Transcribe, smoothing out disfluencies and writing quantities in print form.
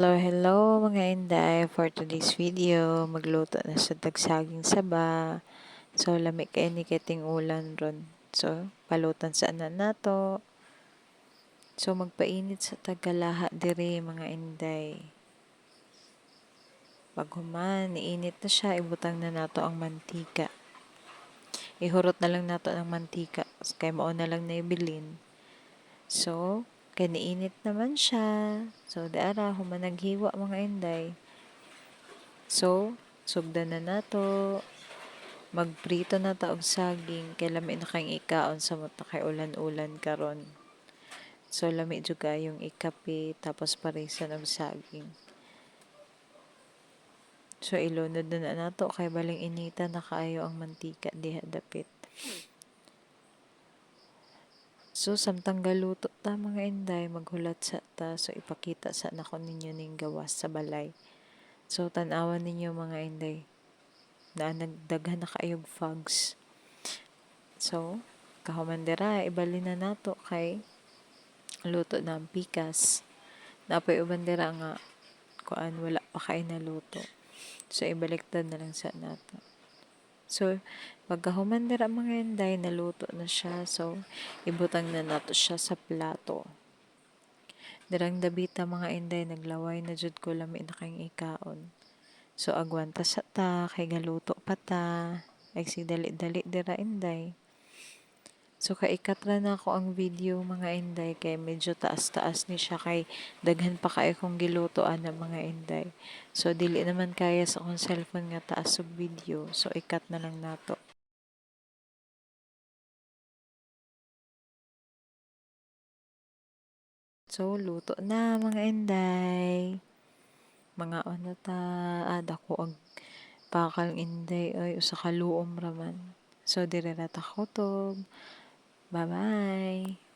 Hello, hello mga inday. For today's video, magluto na sa tagsaging saba. So, lami kay ni kiting ulan ron. So, palutan sa anan nato. So, magpainit sa tagalaha dire mga inday. Pag human, niinit na siya, ibutang na nato ang mantika. Ihurot na lang nato ng mantika. Kaya mao na lang na ibilin. So, kaya niinit naman siya. So, daara, human naghiwa mga inday. So, sugdan na nato. Magprito na ta og saging kay lami na kayong ikaon sa mata kay ulan-ulan karon. So lami jud kayong ikape tapos parisan og saging. So ilunod na nato kay baling inita na kaayo ang mantika diha dapit. So samtang galuto ta mga inday maghulat sa ta so ipakita sa nako ninyo ning gawas sa balay. So tan-awan ninyo mga inday na nagdaghan na kaayog fogs. So kahuman dira ibalin na nato kay luto na ang pikas. Napoy uban dira nga kuan wala pa kay naluto. So ibaliktad na lang sa nato. So pagkahuman dira mga inday naluto na siya. So ibutang na nato siya sa plato. Dirang dabita mga inday naglaway na jud ko lami na kayong ikaon. So agwanta sa ta kay galuto pa ta. Ay si dali-dali dira inday. So kaikat ra na ako ang video mga inday kay medyo taas-taas ni siya kay daghan pa kay kong gilutoan ng mga inday. So dili naman kaya sa akong cellphone nga taas og video. So ikat na lang nato. So luto na mga inday. Mga ano ta dako og pakal inday ay usa ka luom raman. So dire ra ta kutob. Bye-bye.